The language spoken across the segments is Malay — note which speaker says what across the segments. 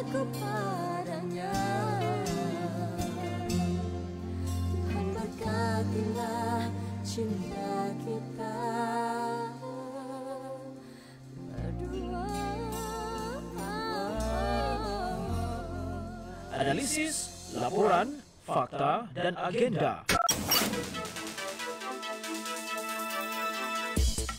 Speaker 1: kepadanya. Tuhan berkatilah cinta kita berdua.
Speaker 2: Analisis, laporan, fakta, dan agenda.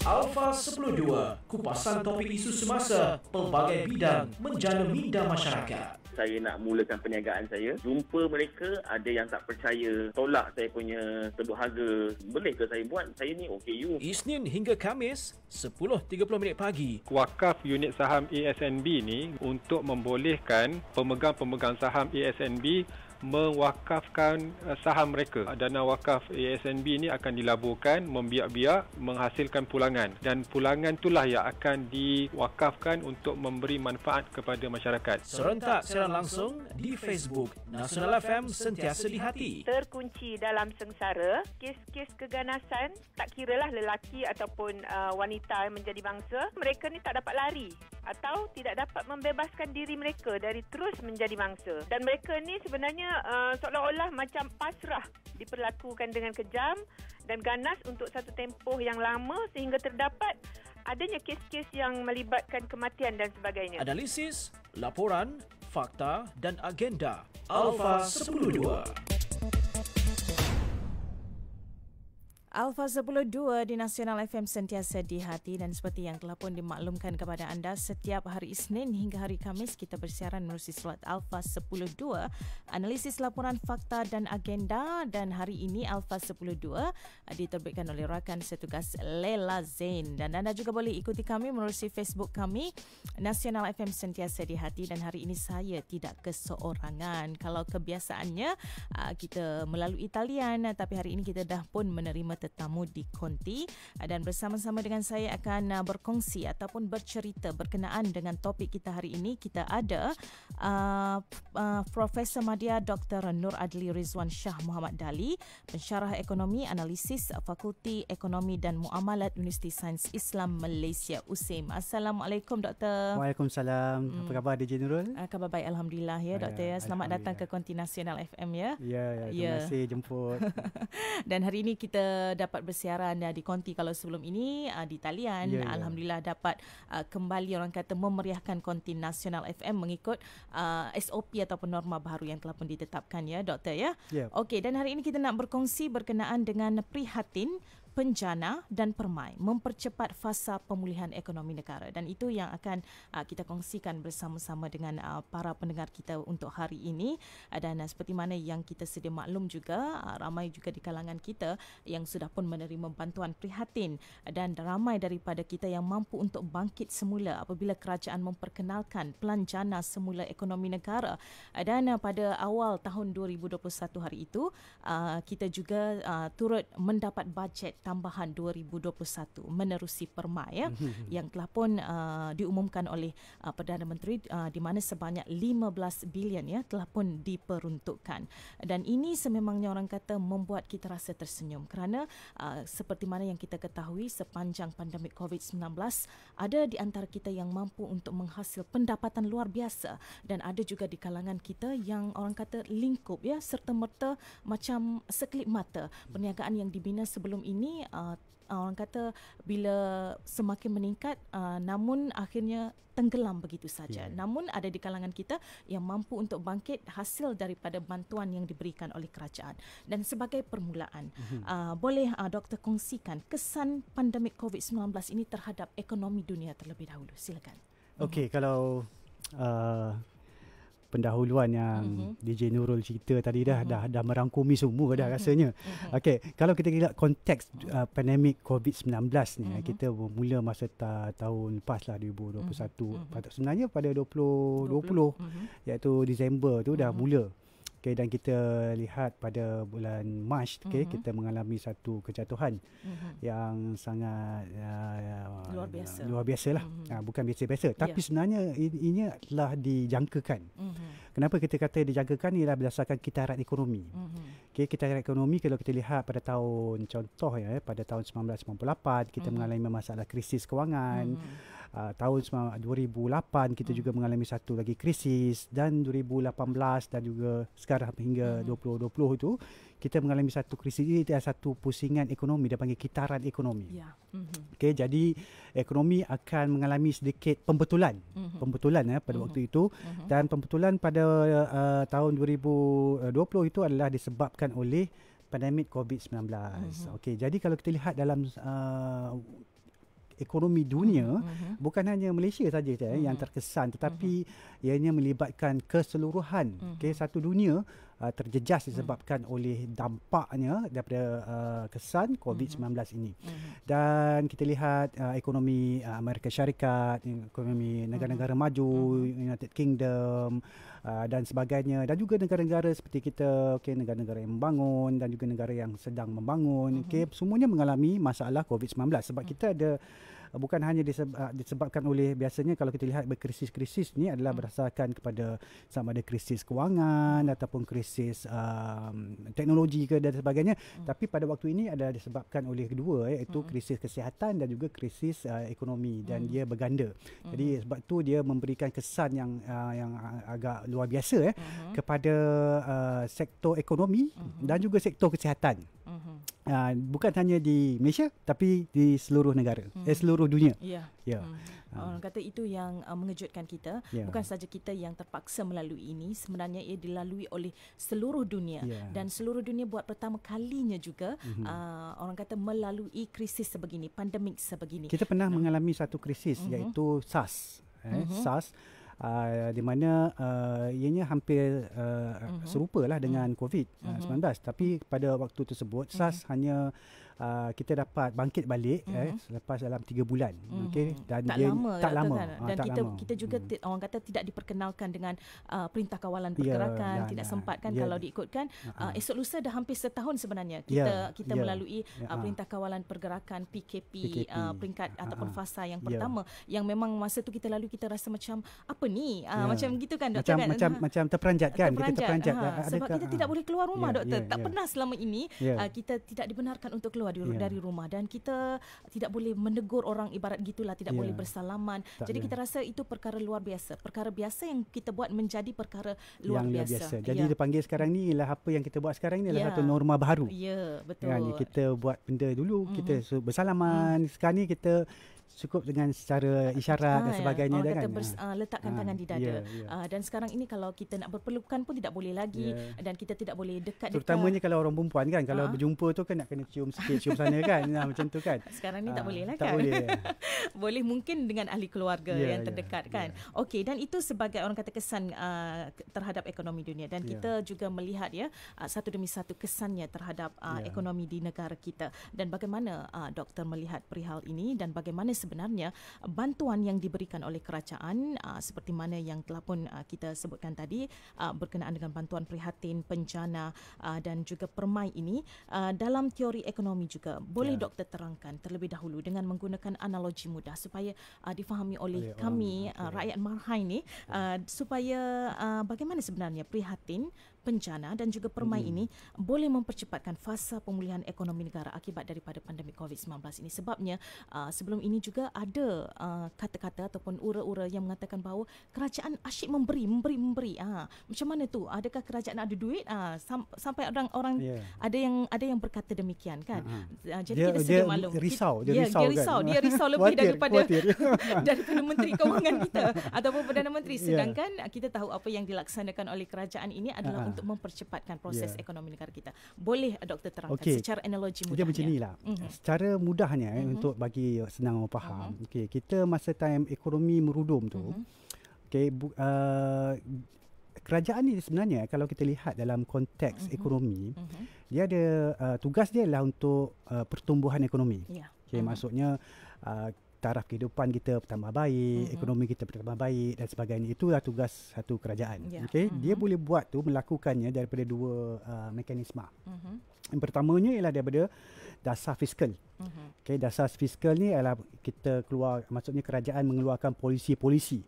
Speaker 2: Alfa 102, kupasan topik isu semasa, pelbagai bidang menjana minda masyarakat.
Speaker 3: Saya nak mulakan perniagaan saya, jumpa mereka, ada yang tak percaya, tolak saya punya sebut harga. Boleh ke saya buat? Saya ni OKU.
Speaker 2: Isnin hingga Khamis, 10.30 pagi.
Speaker 4: Wakaf unit saham ASNB ni untuk membolehkan pemegang-pemegang saham ASNB mewakafkan saham mereka. Dana wakaf ASNB ni akan dilaburkan, membiak-biak, menghasilkan pulangan, dan pulangan itulah yang akan diwakafkan untuk memberi manfaat kepada masyarakat.
Speaker 2: Serentak siaran langsung di Facebook Nasional FM sentiasa di hati.
Speaker 5: Terkunci dalam sengsara, kes-kes keganasan, tak kiralah lelaki ataupun wanita yang menjadi bangsa, mereka ni tak dapat lari atau tidak dapat membebaskan diri mereka dari terus menjadi bangsa. Dan mereka ni sebenarnya seolah-olah macam pasrah, diperlakukan dengan kejam dan ganas untuk satu tempoh yang lama sehingga terdapat adanya kes-kes yang melibatkan kematian dan sebagainya.
Speaker 2: Analisis, laporan, fakta dan agenda. Alfa 102.
Speaker 6: Alfa 102 di Nasional FM sentiasa di hati, dan seperti yang telah pun dimaklumkan kepada anda, setiap hari Isnin hingga hari Khamis kita bersiaran menerusi slot Alfa 102, analisis, laporan, fakta dan agenda. Dan hari ini Alfa 102 diterbitkan oleh rakan setugas Lela Zain, dan anda juga boleh ikuti kami menerusi Facebook kami Nasional FM sentiasa di hati. Dan hari ini saya tidak keseorangan. Kalau kebiasaannya kita melalui talian, tapi hari ini kita dah pun menerima tetamu di konti, dan bersama-sama dengan saya akan berkongsi ataupun bercerita berkenaan dengan topik kita hari ini. Kita ada Profesor Madya Dr. Nur Adli Rizwan Shah Muhammad Dali, pensyarah ekonomi, analisis, Fakulti Ekonomi dan Muamalat Universiti Sains Islam Malaysia USIM. Assalamualaikum Doktor.
Speaker 7: Waalaikumsalam. Apa khabar DJ Nurul?
Speaker 6: Khabar baik, alhamdulillah ya Doktor ya. Selamat datang ke konti Nasional FM ya.
Speaker 7: Ya, terima kasih jemput.
Speaker 6: Dan hari ini kita dapat bersiaran di konti. Kalau sebelum ini di talian, alhamdulillah dapat kembali orang kata memeriahkan konti Nasional FM mengikut SOP ataupun norma baru yang telah pun ditetapkan ya Doktor ya. Okey, dan hari ini kita nak berkongsi berkenaan dengan prihatin penjana dan permai mempercepat fasa pemulihan ekonomi negara, dan itu yang akan kita kongsikan bersama-sama dengan para pendengar kita untuk hari ini. Dan seperti mana yang kita sedia maklum juga, ramai juga di kalangan kita yang sudah pun menerima bantuan prihatin, dan ramai daripada kita yang mampu untuk bangkit semula apabila kerajaan memperkenalkan Pelan Jana Semula Ekonomi Negara. Dan pada awal tahun 2021 hari itu kita juga turut mendapat bajet tambahan 2021 menerusi permai ya, yang telah pun diumumkan oleh Perdana Menteri, di mana sebanyak 15 bilion ya telah pun diperuntukkan. Dan ini sememangnya orang kata membuat kita rasa tersenyum, kerana seperti mana yang kita ketahui sepanjang pandemik COVID-19 ada di antara kita yang mampu untuk menghasil pendapatan luar biasa, dan ada juga di kalangan kita yang orang kata lingkup ya, serta-merta macam sekelip mata. Perniagaan yang dibina sebelum ini orang kata bila semakin meningkat namun akhirnya tenggelam begitu saja. Namun ada di kalangan kita yang mampu untuk bangkit hasil daripada bantuan yang diberikan oleh kerajaan. Dan sebagai permulaan, boleh doktor kongsikan kesan pandemik COVID-19 ini terhadap ekonomi dunia terlebih dahulu. Silakan.
Speaker 7: Okey, kalau pendahuluan yang DJ Nurul cerita tadi dah merangkumi semua dah rasanya. Okey, kalau kita lihat konteks pandemik COVID-19 ni, kita bermula masa tahun lepas lah 2021. Sebenarnya pada 2020 iaitu Disember tu dah mula. Okay, dan kita lihat pada bulan Mac kita mengalami satu kejatuhan yang sangat luar biasa lah. Bukan biasa-biasa, tapi sebenarnya ini telah dijangkakan. Kenapa kita kata dijangkakan? Ialah berdasarkan kitaran ekonomi. Okay, kitaran ekonomi kalau kita lihat pada tahun, contoh ya, pada tahun 1998 kita mengalami masalah krisis kewangan. tahun 2008 kita juga mengalami satu lagi krisis, dan 2018 dan juga sekarang hingga 2020 itu kita mengalami satu krisis. Ini adalah satu pusingan ekonomi, dia panggil kitaran ekonomi. Okey, jadi ekonomi akan mengalami sedikit pembetulan. Pembetulan pada waktu itu, dan pembetulan pada tahun 2020 itu adalah disebabkan oleh pandemik COVID-19. Okey, jadi kalau kita lihat dalam ekonomi dunia, bukan hanya Malaysia saja yang terkesan, tetapi ianya melibatkan keseluruhan satu dunia terjejas disebabkan oleh dampaknya daripada kesan COVID-19 ini. Dan kita lihat ekonomi Amerika Syarikat, ekonomi negara-negara maju, United Kingdom dan sebagainya, dan juga negara-negara seperti kita, negara-negara yang membangun dan juga negara yang sedang membangun, semuanya mengalami masalah COVID-19 sebab kita ada bukan hanya disebabkan oleh, biasanya kalau kita lihat berkrisis-krisis ni adalah berdasarkan kepada sama ada krisis kewangan ataupun krisis teknologi ke dan sebagainya, tapi pada waktu ini ada disebabkan oleh kedua, iaitu krisis kesihatan dan juga krisis ekonomi, dan dia berganda. Jadi sebab tu dia memberikan kesan yang agak luar biasa kepada sektor ekonomi dan juga sektor kesihatan. Bukan hanya di Malaysia tapi di seluruh negara, seluruh dunia.
Speaker 6: Orang kata itu yang mengejutkan kita. Bukan saja kita yang terpaksa melalui ini, sebenarnya ia dilalui oleh seluruh dunia. Dan seluruh dunia buat pertama kalinya juga orang kata melalui krisis sebegini, pandemik sebegini.
Speaker 7: Kita pernah mengalami satu krisis iaitu SARS. SARS di mana ianya hampir serupalah dengan COVID-19, tapi pada waktu tersebut SARS hanya kita dapat bangkit balik selepas dalam 3 bulan. Dan
Speaker 6: tak
Speaker 7: dia
Speaker 6: lama,
Speaker 7: tak lama.
Speaker 6: Kan? Dan kita juga orang kata tidak diperkenalkan dengan perintah kawalan pergerakan, tidak sempat kan kalau diikutkan. Esok lusa dah hampir setahun sebenarnya kita melalui perintah kawalan pergerakan PKP. Peringkat ataupun fasa yang pertama, yang memang masa tu kita lalui, kita rasa macam apa ni, macam gitu kan doktor,
Speaker 7: macam terperanjat kan, kita terperanjat
Speaker 6: sebab kita tidak boleh keluar rumah doktor. Tak pernah selama ini kita tidak dibenarkan untuk keluar dari rumah, dan kita tidak boleh menegur orang, ibarat gitulah, tidak boleh bersalaman. Jadi kita rasa itu perkara luar biasa, perkara biasa yang kita buat menjadi perkara luar biasa.
Speaker 7: Jadi dipanggil sekarang ni ialah apa yang kita buat sekarang ni adalah satu norma baru.
Speaker 6: Betul.
Speaker 7: Kita buat benda dulu, kita bersalaman. Sekarang ni kita cukup dengan secara isyarat dan sebagainya,
Speaker 6: orang kata letakkan tangan di dada. Dan sekarang ini kalau kita nak berpelukan pun tidak boleh lagi, dan kita tidak boleh dekat-dekat.
Speaker 7: Terutamanya kalau orang perempuan kan, kalau berjumpa tu kan nak kena cium sikit, cium sana kan, macam tu kan.
Speaker 6: Sekarang ni tak boleh lah
Speaker 7: kan. Tak boleh.
Speaker 6: Boleh mungkin dengan ahli keluarga yang terdekat kan. Okey, dan itu sebagai orang kata kesan terhadap ekonomi dunia, dan kita juga melihat satu demi satu kesannya terhadap ekonomi di negara kita, dan bagaimana doktor melihat perihal ini, dan bagaimana sebenarnya bantuan yang diberikan oleh kerajaan seperti mana yang telah pun kita sebutkan tadi berkenaan dengan bantuan prihatin, bencana dan juga permai ini dalam teori ekonomi juga. Boleh doktor terangkan terlebih dahulu dengan menggunakan analogi mudah supaya difahami oleh kami rakyat marhai ini, supaya bagaimana sebenarnya prihatin, bencana dan juga permai ini boleh mempercepatkan fasa pemulihan ekonomi negara akibat daripada pandemik COVID-19 ini. Sebabnya sebelum ini juga ada kata-kata ataupun ura-ura yang mengatakan bahawa kerajaan asyik memberi. Macam mana tu? Adakah kerajaan ada duit? Sampai orang ada yang berkata demikian kan. Jadi kita sedia maklum. Dia risau lebih daripada Menteri Kewangan kita ataupun Perdana Menteri. Sedangkan kita tahu apa yang dilaksanakan oleh kerajaan ini adalah untuk mempercepatkan proses ekonomi negara kita. Boleh doktor terangkan secara analogi mudahnya?
Speaker 7: Dia macam inilah. Secara mudahnya untuk bagi senang orang faham. Kita masa time ekonomi merudum tu, kerajaan ni sebenarnya kalau kita lihat dalam konteks ekonomi, dia ada tugas dia adalah untuk pertumbuhan ekonomi. Maksudnya taraf kehidupan kita bertambah baik, ekonomi kita bertambah baik dan sebagainya. Itulah tugas satu kerajaan. Dia boleh buat tu, melakukannya daripada dua mekanisme. Yang pertamanya ialah daripada dasar fiskal. Dasar fiskal ni ialah kita keluar, maksudnya kerajaan mengeluarkan polisi-polisi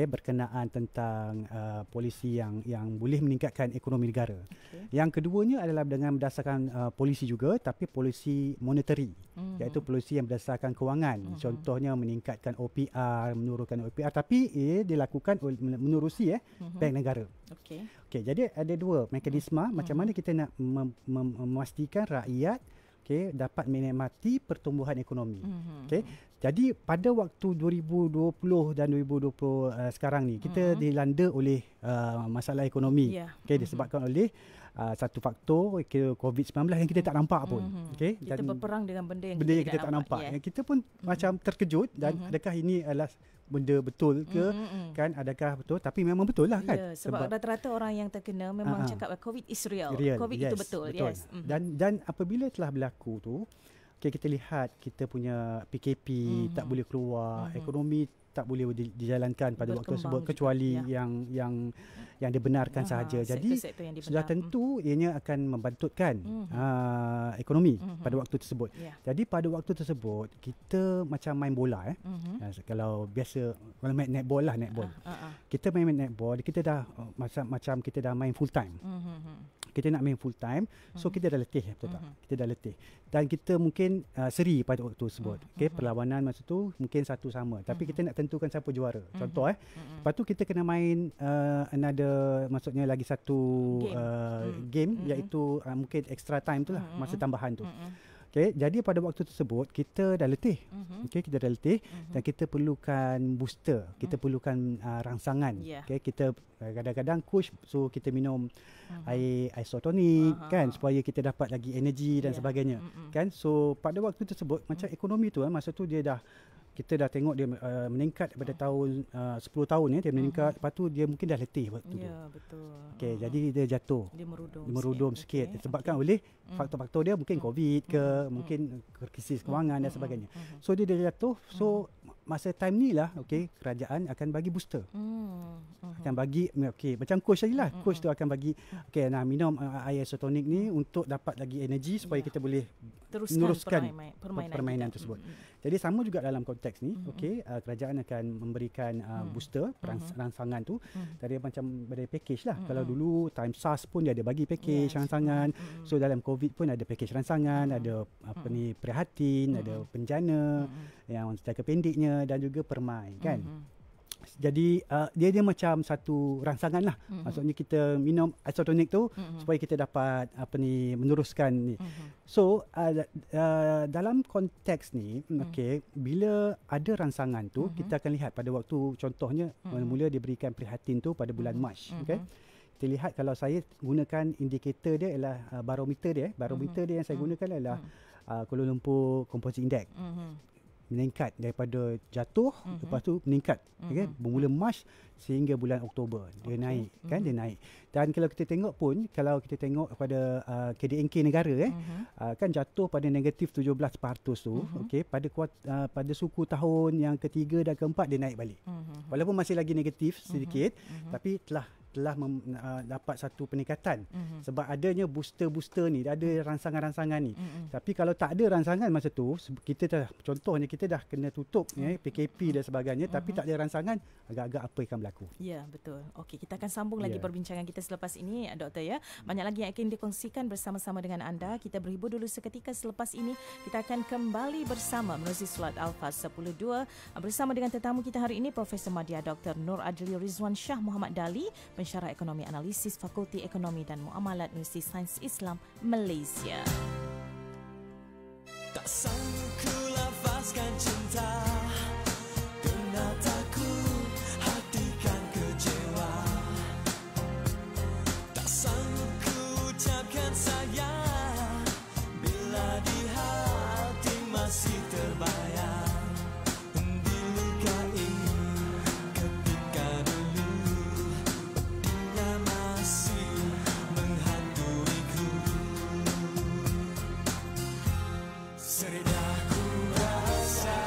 Speaker 7: berkenaan tentang polisi yang boleh meningkatkan ekonomi negara. Yang keduanya adalah dengan berdasarkan polisi juga, tapi polisi monetary, iaitu polisi yang berdasarkan kewangan. Contohnya meningkatkan OPR, menurunkan OPR, tapi dilakukan menerusi bank negara. Okey, jadi ada dua mekanisme macam mana kita nak memastikan rakyat dapat menikmati pertumbuhan ekonomi. Jadi pada waktu 2020 dan 2020 sekarang ni kita dilanda oleh masalah ekonomi. Disebabkan oleh satu faktor COVID-19 yang kita tak nampak pun.
Speaker 6: Kita berperang dengan benda yang
Speaker 7: kita tak nampak. Kita pun macam terkejut dan adakah ini adalah benda betul ke, kan, adakah betul, tapi memang betul lah kan.
Speaker 6: Sebab rata-rata orang yang terkena memang cakap COVID is real. COVID itu betul.
Speaker 7: Dan apabila telah berlaku tu, kita lihat kita punya PKP tak boleh keluar, ekonomi tak boleh dijalankan pada waktu tersebut kecuali yang dibenarkan sahaja. Jadi sudah tentu ianya akan membantutkan ekonomi pada waktu tersebut. Jadi pada waktu tersebut kita macam main bola kalau biasa kalau main netball. Kita main netball, kita dah macam kita dah main full time. Kita nak main full time, so kita dah letih, betul tak? Kita dah letih. Dan kita mungkin seri pada waktu tersebut. Perlawanan masa tu mungkin satu sama, tapi kita nak tentukan siapa juara. Contoh lepas tu kita kena main maksudnya lagi satu game iaitu mungkin extra time tu lah, masa tambahan tu. Jadi pada waktu tersebut kita dah letih. Kita dah letih dan kita perlukan booster, kita perlukan rangsangan. Kita kadang-kadang coach so kita minum air isotonik kan, supaya kita dapat lagi energi dan sebagainya. Kan, so pada waktu tersebut macam ekonomi tu masa tu kita dah tengok dia meningkat daripada tahun 10 tahun dia meningkat. Lepas tu dia mungkin dah letih waktu tu.
Speaker 6: Betul.
Speaker 7: Jadi dia jatuh. Dia merudum sikit. Disebabkan oleh faktor-faktor dia mungkin COVID ke, mungkin krisis kewangan dan sebagainya. So dia jatuh. So masa time ni lah kerajaan akan bagi booster. Akan bagi macam coach tadi lah. Coach tu akan bagi nak minum air isotonik ni untuk dapat lagi energi supaya kita boleh meneruskan permainan tersebut. Jadi sama juga dalam konteks ni, kerajaan akan memberikan booster rangsangan tu dari macam dari package lah. Kalau dulu time SARS pun dia ada bagi package rangsangan. So dalam COVID pun ada package rangsangan, ada prihatin, ada penjana yang jangka pendeknya dan juga permai kan. Jadi dia macam satu rangsangan lah. Maksudnya kita minum isotonik tu supaya kita dapat meneruskan ni. So dalam konteks ni bila ada rangsangan tu kita akan lihat pada waktu contohnya mula-mula diberikan prihatin tu pada bulan Mac. Kita lihat kalau saya gunakan indikator dia ialah barometer dia. Barometer dia yang saya gunakan adalah Kuala Lumpur Composite Index. Meningkat daripada jatuh, lepas tu meningkat bermula Mac sehingga bulan Oktober dia naik kan, dia naik. Dan kalau kita tengok pun, kalau kita tengok pada KDNK negara kan jatuh pada negatif 17% tu, pada suku tahun yang ketiga dan keempat dia naik balik. Walaupun masih lagi negatif sedikit, tapi telah dapat satu peningkatan sebab adanya booster ni, ada rangsangan-rangsangan ni. Tapi kalau tak ada rangsangan masa tu, contohnya kita dah kena tutup PKP dan sebagainya, tapi tak ada rangsangan, agak-agak apa yang akan berlaku. Ya,
Speaker 6: betul. Okey, kita akan sambung lagi perbincangan kita selepas ini, Doktor ya. Banyak lagi yang akan dikongsikan bersama-sama dengan anda. Kita berhibur dulu seketika, selepas ini kita akan kembali bersama menerusi Solat Alfa 10.2 bersama dengan tetamu kita hari ini, Profesor Madya Dr. Nur Adli Rizwan Shah Muhammad Dali, pensyarah ekonomi analisis Fakulti Ekonomi dan Muamalat Universiti Sains Islam Malaysia.
Speaker 1: Tak sanggup ku lafazkan cinta, kena takut hatikan kecewa. Tak sanggup ku ucapkan sayang, bila di hati masih terbayang. Dilukai ketika dulu dia masih menghantuiku. Sudah ku rasa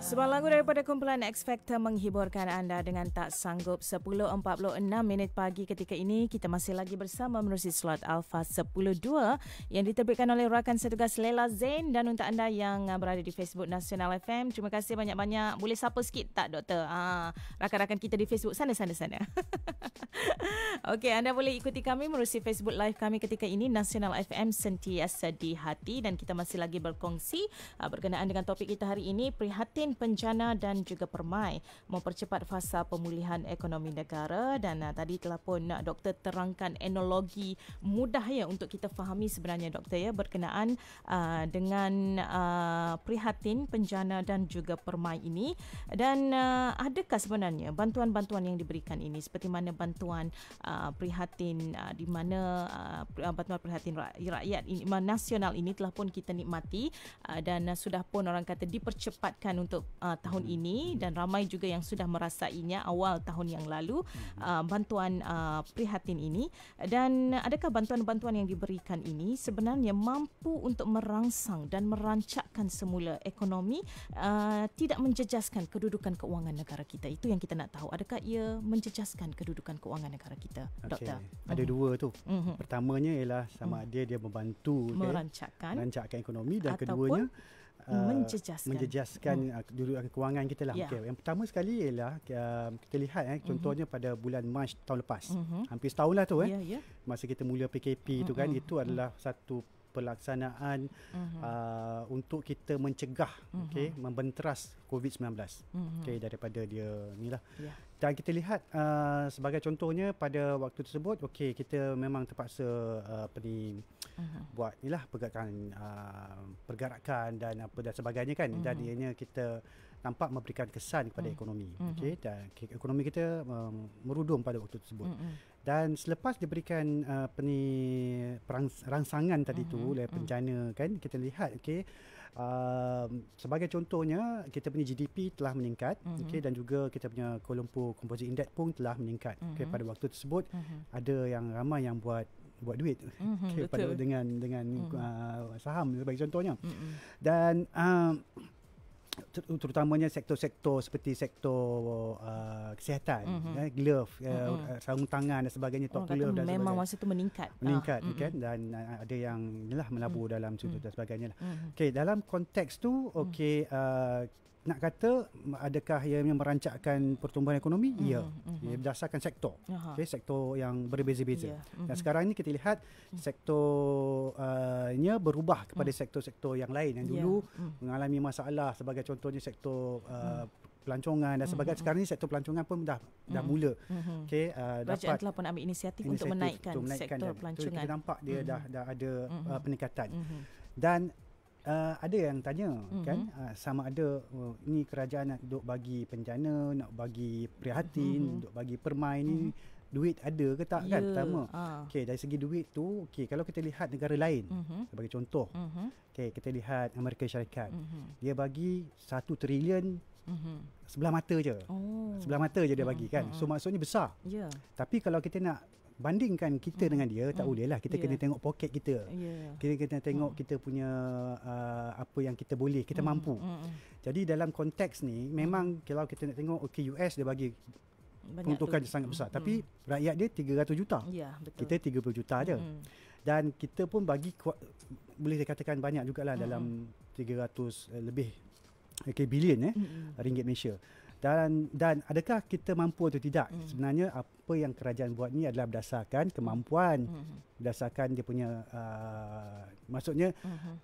Speaker 6: Sebuah lagu daripada kumpulan X Factor menghiburkan anda dengan Tak Sanggup. 10.46 minit pagi ketika ini kita masih lagi bersama menerusi slot Alpha 10.2 yang diterbitkan oleh rakan setugas Lela Zain. Dan untuk anda yang berada di Facebook Nasional FM, terima kasih banyak-banyak. Boleh sapa sikit tak Doktor? Rakan-rakan kita di Facebook sana. Okey, anda boleh ikuti kami menerusi Facebook Live kami ketika ini Nasional FM sentiasa di hati. Dan kita masih lagi berkongsi berkenaan dengan topik kita hari ini, prihatin bencana dan juga permai mempercepat fasa pemulihan ekonomi negara. Dan tadi telah pun doktor terangkan analogi mudah ya untuk kita fahami sebenarnya doktor ya berkenaan dengan prihatin bencana dan juga permai ini. Dan adakah sebenarnya bantuan-bantuan yang diberikan ini seperti mana bantuan prihatin di mana bantuan prihatin rakyat ini, nasional ini telah pun kita nikmati dan sudah pun orang kata dipercepatkan untuk tahun ini dan ramai juga yang sudah merasainya awal tahun yang lalu bantuan prihatin ini. Dan adakah bantuan-bantuan yang diberikan ini sebenarnya mampu untuk merangsang dan merancakkan semula ekonomi, tidak menjejaskan kedudukan keuangan negara kita? Itu yang kita nak tahu. Adakah ia menjejaskan kedudukan keuangan negara kita, Doktor?
Speaker 7: Ada dua tu. Pertamanya ialah sama ada dia membantu merancakkan ekonomi, dan keduanya menjejaskan kedudukan kewangan kita lah. Okay. Yang pertama sekali ialah kita lihat contohnya pada bulan Mac tahun lepas, hampir setahun lah tu masa kita mula PKP tu kan, itu adalah satu pelaksanaan untuk kita mencegah membenteras COVID-19 daripada dia ni lah. Dan kita lihat sebagai contohnya pada waktu tersebut kita memang terpaksa buat inilah pergerakan dan apa dan sebagainya kan, dan ianya kita nampak memberikan kesan kepada ekonomi. Dan ekonomi kita merudum pada waktu tersebut. Dan selepas diberikan rangsangan tadi tu oleh bencana kan, kita lihat sebagai contohnya kita punya GDP telah meningkat, dan juga kita punya Kuala Lumpur Composite Index pun telah meningkat. Pada waktu tersebut ada yang ramai yang buat duit pada dengan saham sebagai contohnya. Dan terutamanya sektor-sektor seperti sektor kesihatan, glove, sarung tangan dan sebagainya, top glove dan
Speaker 6: memang masa itu meningkat
Speaker 7: kan, dan ada yang inilah melabur dalam situ dan sebagainya lah. Dalam konteks tu nak kata adakah ia merancakkan pertumbuhan ekonomi? Ya, ia berdasarkan sektor. Sektor yang berbeza-beza. Dan sekarang ni kita lihat sektornya berubah kepada sektor-sektor yang lain yang dulu mengalami masalah, sebagai contohnya sektor pelancongan dan sebagainya. Sekarang ni sektor pelancongan pun dah mula.
Speaker 6: Kerajaan telah pun ambil inisiatif untuk menaikkan sektor pelancongan.
Speaker 7: Kita nampak dia dah ada peningkatan. Dan ada yang tanya kan, sama ada ni kerajaan nak duk bagi bencana, nak bagi prihatin, duk bagi permai ni, duit ada ke tak kan? Pertama dari segi duit tu, kalau kita lihat negara lain sebagai contoh, kita lihat Amerika Syarikat, dia bagi 1 trilion sebelah mata je. Sebelah mata je dia bagi kan. So maksudnya besar. Tapi kalau kita nak bandingkan kita dengan dia, tak boleh lah. Kita kena tengok poket kita. Kita kena tengok kita punya apa yang kita boleh, kita mampu. Jadi dalam konteks ni memang kalau kita nak tengok US dia bagi peruntukan sangat besar, tapi rakyat dia 300 juta. Kita 30 juta aja. Dan kita pun bagi boleh dikatakan banyak jugalah, dalam 300 lebih bilion ringgit Malaysia. Dan adakah kita mampu atau tidak? Sebenarnya apa yang kerajaan buat ni adalah berdasarkan kemampuan, berdasarkan dia punya maksudnya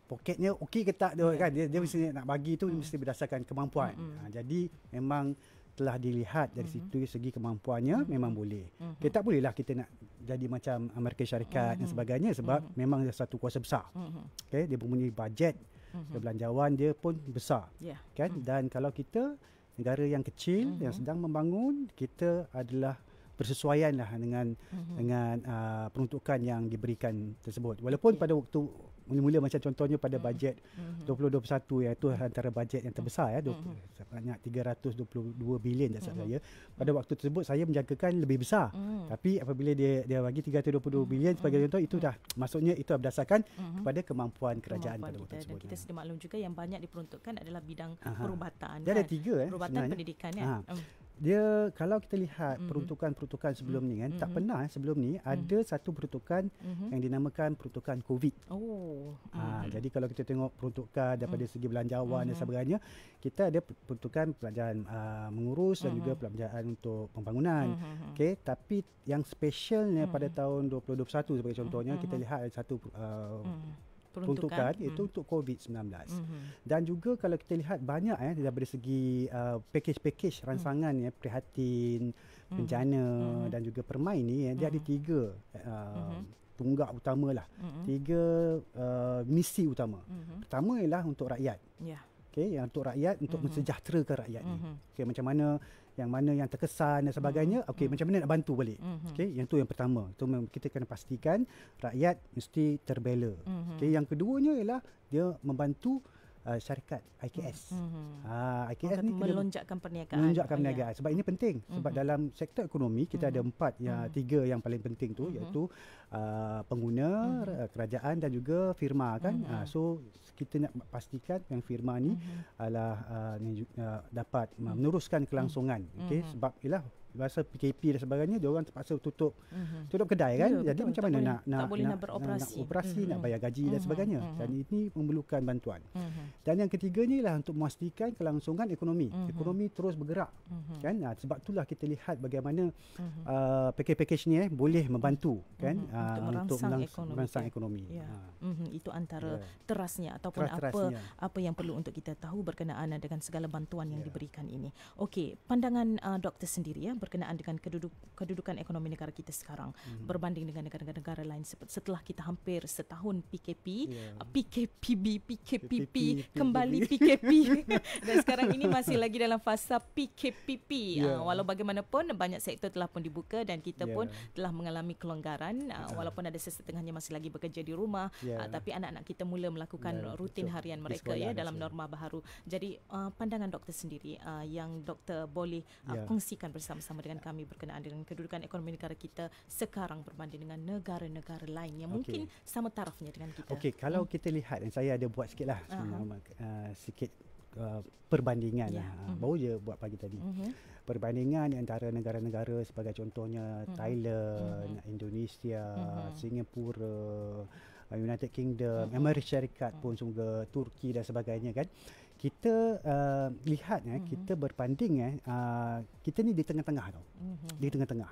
Speaker 7: poketnya okey ke tak kan, dia mesti nak bagi tu mesti berdasarkan kemampuan. Jadi memang telah dilihat dari situ segi kemampuannya memang boleh. Kita tak bolehlah kita nak jadi macam Amerika Syarikat dan sebagainya, sebab memang dia satu kuasa besar. Dia mempunyai bajet belanjawan dia pun besar kan. Dan kalau kita negara yang kecil yang sedang membangun, kita adalah bersesuaian lah dengan peruntukan yang diberikan tersebut. Walaupun pada waktu mula-mula macam contohnya pada bajet 2021 iaitu antara bajet yang terbesar sebanyak 322 bilion tak salah saya. Pada waktu tersebut saya menjangkakan lebih besar. Tapi apabila dia bagi 322 bilion sebagai contoh, itu dah maksudnya itu berdasarkan kepada kemampuan kerajaan pada waktu tersebut.
Speaker 6: Dan kita sedia maklum juga yang banyak diperuntukkan adalah bidang perubatan.
Speaker 7: Dia ada 3
Speaker 6: perubatan
Speaker 7: sebenarnya.
Speaker 6: Pendidikan ya.
Speaker 7: Dia kalau kita lihat peruntukan-peruntukan sebelum ni kan, tak pernah sebelum ni ada satu peruntukan yang dinamakan peruntukan COVID. Jadi kalau kita tengok peruntukan daripada segi belanjawan dan sebagainya, kita ada peruntukan belanjaan mengurus dan juga belanjaan untuk pembangunan. Okey, tapi yang specialnya pada tahun 2021 sebagai contohnya, kita lihat ada satu peruntukan itu untuk COVID-19. Dan juga kalau kita lihat banyak daripada segi package ransangan prihatin, bencana dan juga permai ni dia ada 3 tunggak utama lah. 3 misi utama. Pertama ialah untuk rakyat. Okey, yang untuk rakyat, untuk mensejahterakan rakyat ni. Okey, macam mana yang terkesan dan sebagainya, okey, macam mana nak bantu balik. Okey, yang tu yang pertama. Itu kita kena pastikan rakyat mesti terbela. Okey, yang keduanya ialah dia membantu syarikat IKS. IKS ni
Speaker 6: melonjakkan perniagaan.
Speaker 7: Melonjakkan perniagaan. Sebab ini penting. Sebab dalam sektor ekonomi kita ada 3 yang paling penting tu, iaitu pengguna, kerajaan dan juga firma kan. So kita nak pastikan yang firma ni adalah dapat meneruskan kelangsungan. Okey, sebab ialah masa PKP dan sebagainya, dia orang terpaksa tutup kedai kan. Jadi macam mana nak beroperasi, nak bayar gaji dan sebagainya. Dan ini memerlukan bantuan. Dan yang ketiganya ialah untuk memastikan kelangsungan ekonomi. Ekonomi terus bergerak kan. Sebab itulah kita lihat bagaimana package ni boleh membantu kan untuk merangsang ekonomi.
Speaker 6: Itu antara terasnya ataupun apa yang perlu untuk kita tahu berkenaan dengan segala bantuan yang diberikan ini. Okey, pandangan doktor sendiri berkenaan dengan kedudukan ekonomi negara kita sekarang berbanding dengan negara-negara lain setelah kita hampir setahun PKP, PKPP, kembali PKP dan sekarang ini masih lagi dalam fasa PKPP. Walau bagaimanapun banyak sektor telah pun dibuka dan kita pun telah mengalami kelonggaran, walaupun ada sesetengahnya masih lagi bekerja di rumah, tapi anak-anak kita mula melakukan rutin harian mereka dalam norma baharu. Jadi pandangan doktor sendiri yang doktor boleh kongsikan bersama dengan kami berkenaan dengan kedudukan ekonomi negara kita sekarang berbanding dengan negara-negara lain yang mungkin sama tarafnya dengan kita.
Speaker 7: Okey, kalau kita lihat, dan saya ada buat sikitlah sikit perbandingan baru je buat pagi tadi. Perbandingan antara negara-negara sebagai contohnya Thailand, Indonesia, Singapura, United Kingdom, Amerika Syarikat pun juga, Turki dan sebagainya kan. Kita lihat kita berbanding kita ni di tengah-tengah tau. Di tengah-tengah.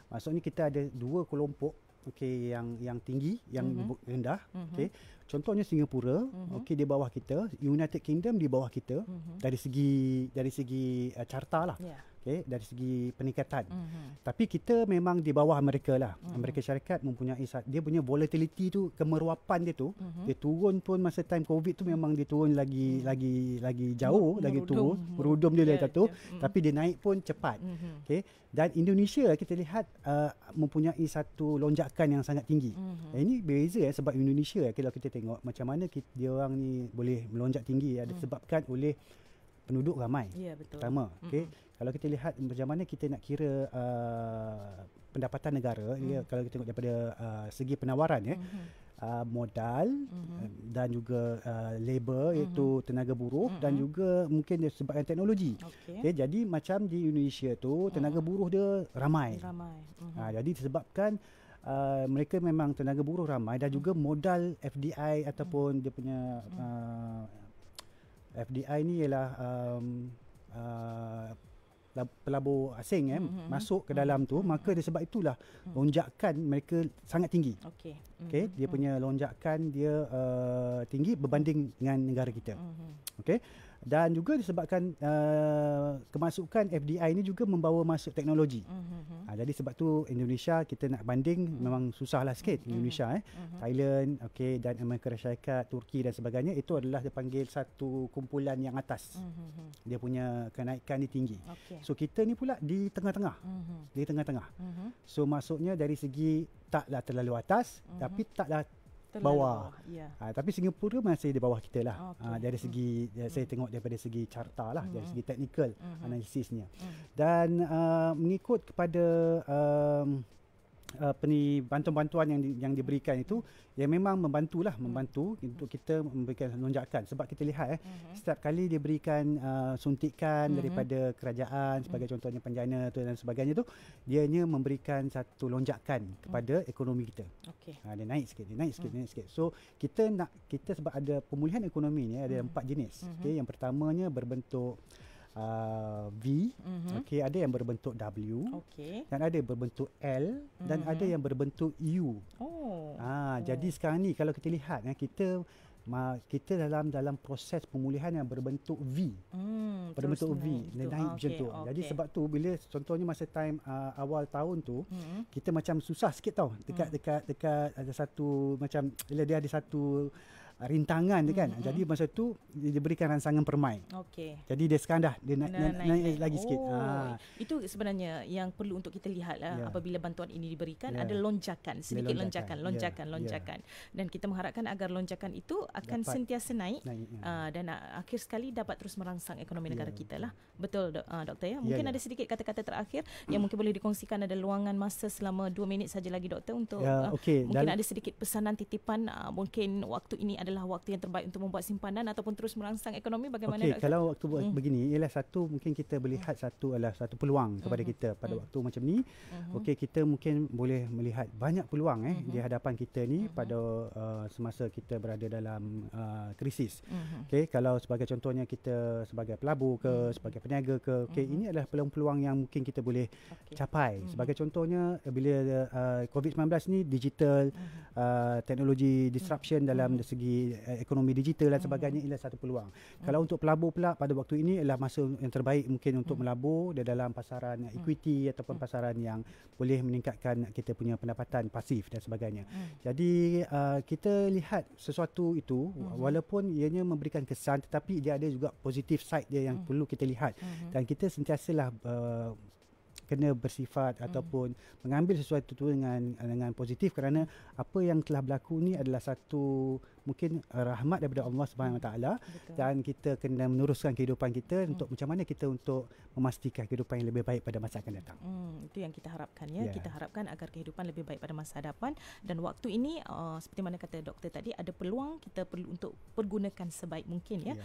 Speaker 7: Maksudnya kita ada 2 kelompok yang tinggi, yang rendah. Okey. Contohnya Singapura, di bawah kita, United Kingdom di bawah kita dari segi carta lah. Okay, dari segi peningkatan. Tapi kita memang di bawah mereka lah. Amerika Syarikat mempunyai, dia punya volatility tu, kemerowapan dia tu, dia turun pun masa time COVID tu memang dia turun lagi jauh, lagi turun, merudum dia lagi tu, tapi dia naik pun cepat. Okay. Dan Indonesia kita lihat mempunyai satu lonjakan yang sangat tinggi. Ini beza sebab Indonesia kalau kita tengok macam mana dia orang ni boleh melonjak tinggi, disebabkan oleh penduduk ramai.
Speaker 6: Ya, betul.
Speaker 7: Pertama, kalau kita lihat macam mana kita nak kira pendapatan negara, kalau kita tengok daripada segi penawaran modal dan juga labor, iaitu tenaga buruh, dan juga mungkin disebabkan teknologi. Jadi macam di Indonesia tu tenaga buruh dia ramai. Jadi disebabkan mereka memang tenaga buruh ramai, dan juga modal FDI ataupun dia punya FDI ni ialah pelabur asing masuk ke dalam tu, maka disebab itulah lonjakan mereka sangat tinggi. Okey, dia punya lonjakan dia tinggi berbanding dengan negara kita. Okey. Dan juga disebabkan kemasukan FDI ini juga membawa masuk teknologi. Jadi sebab tu Indonesia kita nak banding memang susahlah sikit. Indonesia Thailand, dan Amerika Syarikat, Turki dan sebagainya, itu adalah dipanggil satu kumpulan yang atas. Dia punya kenaikan ni tinggi. So kita ni pula di tengah-tengah. Di tengah-tengah. So maksudnya dari segi taklah terlalu atas, tapi taklah bawah.
Speaker 6: Ya.
Speaker 7: Tapi Singapura masih di bawah kita lah.
Speaker 6: Okey.
Speaker 7: Dari segi saya tengok daripada segi carta lah, dari segi technical analisisnya. Dan mengikut kepada bantuan-bantuan yang diberikan itu, ya memang membantu untuk kita memberikan lonjakan. Sebab kita lihat setiap kali diberikan suntikan daripada kerajaan sebagai contohnya Penjana tu dan sebagainya tu, dianya memberikan satu lonjakan kepada ekonomi kita.
Speaker 6: Okey.
Speaker 7: Dia naik sikit. So kita sebab ada pemulihan ekonomi ni ada 4 jenis. Okey, yang pertamanya berbentuk V, okey, ada yang berbentuk W, dan ada yang berbentuk L, dan ada yang berbentuk U. Jadi sekarang ni kalau kita lihat kita dalam proses pemulihan yang berbentuk V. Berbentuk V, dia naik macam tu. Jadi sebab tu bila contohnya masa time awal tahun tu, kita macam susah sikit tau dekat ada satu macam bila dia ada satu rintangan dia kan. Jadi masa tu dia berikan rangsangan permai.
Speaker 6: Okey.
Speaker 7: Jadi dia sekarang dah dia naik lagi sikit.
Speaker 6: Itu sebenarnya yang perlu untuk kita lihat lah apabila bantuan ini diberikan, ada lonjakan, sedikit lonjakan. Dan kita mengharapkan agar lonjakan itu akan sentiasa naik. Dan akhir sekali dapat terus merangsang ekonomi negara kita lah. Betul doktor ya. Mungkin ada sedikit kata-kata terakhir yang mungkin boleh dikongsikan, ada luangan masa selama 2 minit saja lagi doktor untuk mungkin ada sedikit pesanan titipan, mungkin waktu ini adalah waktu yang terbaik untuk membuat simpanan ataupun terus merangsang ekonomi. Bagaimana doktor?
Speaker 7: Kalau waktu begini ialah satu, mungkin kita melihat satu peluang kepada kita pada waktu macam ni. Kita mungkin boleh melihat banyak peluang di hadapan kita ni pada semasa kita berada dalam krisis. Kalau sebagai contohnya kita sebagai pelabur ke, sebagai peniaga ke, ini adalah peluang-peluang yang mungkin kita boleh capai. Sebagai contohnya bila COVID-19 ni, digital, teknologi disruption dalam segi ekonomi digital dan sebagainya ialah satu peluang. Kalau untuk pelabur pula pada waktu ini adalah masa yang terbaik mungkin untuk melabur di dalam pasaran equity ataupun pasaran yang boleh meningkatkan kita punya pendapatan pasif dan sebagainya. Jadi kita lihat sesuatu itu walaupun ianya memberikan kesan, tetapi dia ada juga positif side dia yang perlu kita lihat. Dan kita sentiasalah kena bersifat ataupun mengambil sesuatu itu dengan positif, kerana apa yang telah berlaku ni adalah satu mungkin rahmat daripada Allah Subhanahu Wa Taala, dan kita kena meneruskan kehidupan kita untuk macam mana kita untuk memastikan kehidupan yang lebih baik pada masa akan datang.
Speaker 6: Itu yang kita harapkan ya. Kita harapkan agar kehidupan lebih baik pada masa hadapan, dan waktu ini seperti mana kata doktor tadi, ada peluang kita perlu untuk pergunakan sebaik mungkin ya.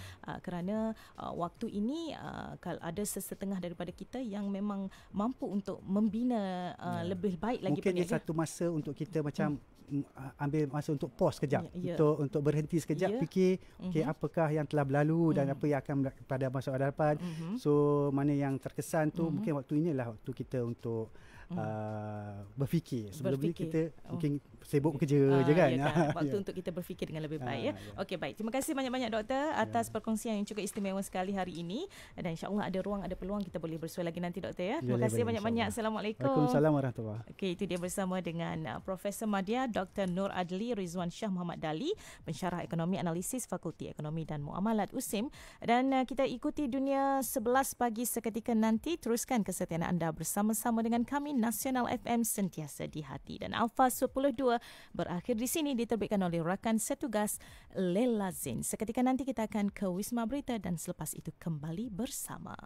Speaker 6: Kerana waktu ini kalau ada sesetengah daripada kita yang memang mampu untuk membina lebih baik lagi.
Speaker 7: Mungkin dia satu masa untuk kita macam ambil masa untuk pause sekejap, untuk berhenti sekejap, fikir apakah yang telah berlalu dan apa yang akan pada masa hadapan. So mana yang terkesan tu mungkin waktu ini adalah waktu kita untuk berfikir. Sebelum ni kita mungkin sibuk bekerja je kan.
Speaker 6: Waktu untuk kita berfikir dengan lebih baik ya. Okey, baik. Terima kasih banyak-banyak doktor atas perkongsian yang cukup istimewa sekali hari ini, dan insya-Allah ada ruang, ada peluang kita boleh bersua lagi nanti doktor ya. Terima kasih banyak-banyak. Assalamualaikum.
Speaker 7: Waalaikumsalam warahmatullahi.
Speaker 6: Okey, itu dia bersama dengan Profesor Madya Dr. Nur Adli Rizwan Shah Muhammad Dali, pensyarah ekonomi analisis Fakulti Ekonomi dan Muamalat USIM. Dan kita ikuti Dunia 11 pagi seketika nanti. Teruskan kesetiaan anda bersama-sama dengan kami Nasional FM, sentiasa di hati. Dan Alpha 12 berakhir di sini, diterbitkan oleh rakan setugas Lela Zain. Seketika nanti kita akan ke Wisma Berita dan selepas itu kembali bersama.